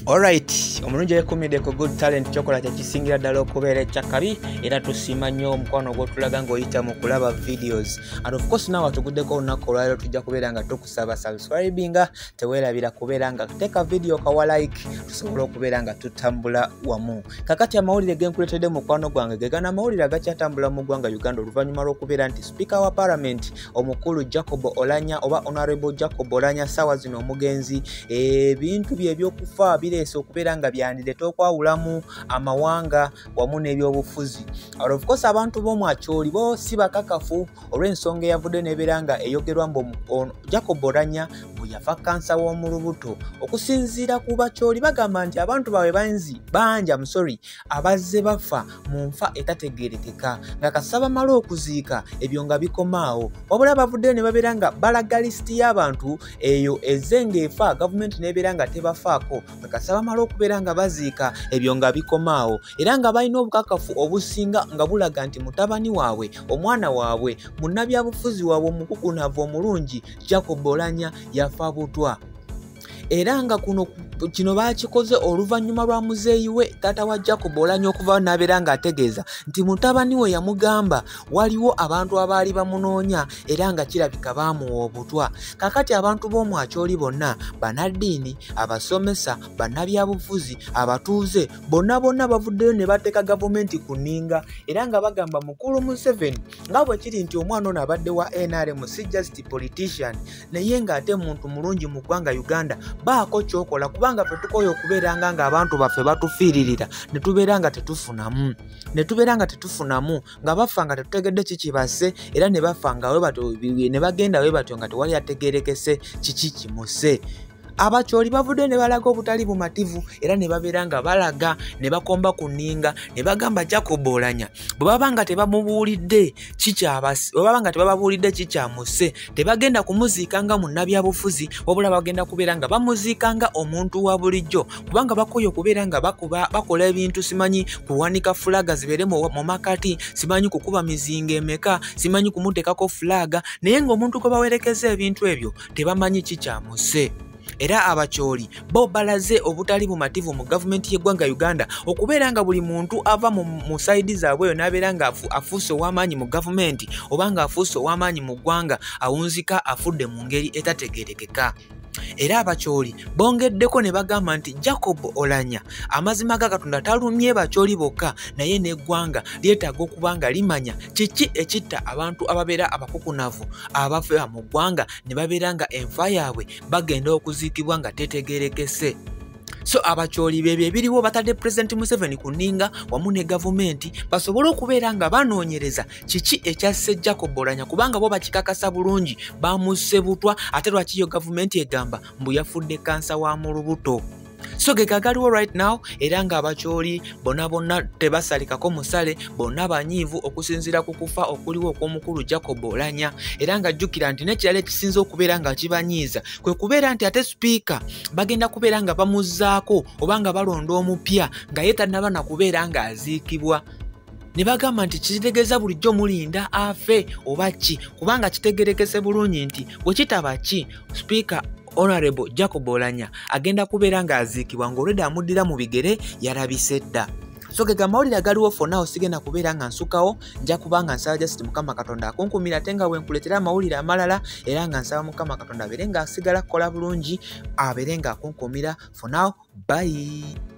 Alright, omulungi yekumide ku Good Talent chokola kyakisingira ddala okubeera ekyakabi era tusiima nnyo omukwano gw'otulaga ng'oyita mu kulaba videos. And of course naawe tuguddeko olunaku olwaleero tujja kubeera nga tukusaba subscribinga teweerabira kubeera nga teeka video kawa like tusobole okubeera nga tutambula wamu. Kakati amawulire genkuletedde mukwano gwange ge gana amawulire agakyatambula mu ggwanga Uganda oluvannyuma lw'okubeera nti Speaker wa Parliament omukulu Jacob Oulanyah oba Honorable Jacob Oulanyah ssaawa zino omugenzi ebintu bye ebyokufa bireese okubeera nga byandireeta okwawulamu amawanga wamu n'ebyobufuzi. Of course abantu b'omwakyoli bo si bakakafu olw'ensonga eyavudde n'ebeera nga eyogerwa mbu Jacob Oulanyah bwe yafa kansa w'omu lubuto. Okusinziira ku bakyoli bagamba nti abantu baabwe bangi abazze bafa mu nfa etategeerekeka nga kasaba bamala okuziika ebyo nga bikomaawo. Wabula bavudde ne babeera nga balaga lisiti y'abantu eyo ezze ng'efa gavumenti n'ebeera nga tebafaako nga kasaba bamala okubeera nga baziika ebyo nga bikomaawo era nga balina obukakafu obusinga nga bulaga nti mutabani waabwe omwana waabwe munnabyabufuzi waabwe omukukunavu omulungi Jacob Oulanyah yafa butwa. Era nga kino bakikoze oluvannyuma lwa muzeeyi we taata wa Jacob Oulanyah okuva n'abeera ng'ategeeza nti mutabani we yamugamba waliwo abantu abaali bamunoonya era nga kirabika baamuwa obutwa. Kakati abantu b'omwakyoli bonna bannaddiini, abasomesa, bannabyabufuzi, abatuuze bonna bavuddeyo ne bateeka gavumenti ku nninga era nga bagamba mukulu Museveni nga bwe kiri nti omwana ono abadde wa NRM si just politician naye ng'ate muntu mulungi mu ggwanga Uganda baako kyokola kubanga ffe tukoye okubeera nga abantu baffe batufiiririra ne tubeera nga tetufunamu nga bafa nga tetutegedde kikibase era ne bafa nga ne bagenda we batyo nga tewali ategeerekese kiki kimuse. Abakyoli bavudde ne balaga obutali bumativu era ne babeera nga balaga ne bakomba ku nninga ne bagamba Jacob Oulanyah bwe baba nga tebamubuulidde kikyamuse tebagenda kumuziika nga munnabyabufuzi wabula bagenda kubeera nga bamuziika nga omuntu wa bulijjo kubanga bakoye okubeera nga bakola ebintu simanyi kuwanika fulaga zibeere mu makati, simanyi kukuba mizinga emeka, simanyi kumuteekako fulaga naye ng'omuntu gwe bawerekeza ebintu ebyo tebamanyi kikyamuse. Era abakyoli bo balaze obutali bumativu mu gavumenti y'eggwanga Uganda okubeera nga buli muntu ava mu saidi zaabwe eyo n'abeera nga afuuse ow'amaanyi mu gavumenti oba nga afuuse ow'amaanyi mu ggwanga awunzika afudde mu ngeri etategeerekeka. Era abakyoli bongeddeko ne bagamba nti Jacob Oulanyah amazima ga Katonda talumye bakyoli bokka naye n'eggwanga lyetaaga okuba nga limanya kiki ekitta abantu ababeera abakukunavu abafa mu ggwanga ne babeera nga enfa yaabwe bagenda okuziikibwa nga tetegeerekese. So abakyoli bebyo ebiriwo batadde President Museveni ku nninga wamu ne gavumenti basobole okubeera nga banoonyereza kiki ekyasse Jacob Oulanyah kubanga bo bakikakasa bulungi bamusse butwa ate lwaki yo gavumenti egamba mbu yafudde kansa wa mu lubuto. So gegagaliwo right now era nga abakyoli bonna tebasalikako musale bonna banyiivu okusinziira ku kufa okuliwo okw'omukulu Jacob Oulanyah era nga jjukira nti n'ekirala ekisinza okubeera nga kibanyiiza kwe kubeera nti ate Speaker bagenda kubeera nga bamuzzaako oba nga balonda omupya nga ye tannaba na kubeera ng'aziikibwa. Ne bagamba nti kitegeeza bulijjo mulinda afe oba ki kubanga kitegerekese bulungi nti bwe kitaba ki Speaker Honorable Jacob Oulanyah agenda kubeera ng'aziikibwa ng'olwedde amuddira mu bigere yalabise dda. So ge amawulire agaliwo for now sigenda kubeera nga nsukawo nja kubanga nsaba just Mukama Katonda akunkumira ate nga bwe nkuleetera amawulire amalala era nga nsaba Mukama Katonda abeere ng'asigala kukola bulungi abeere ng'akunkumira. For now, bye.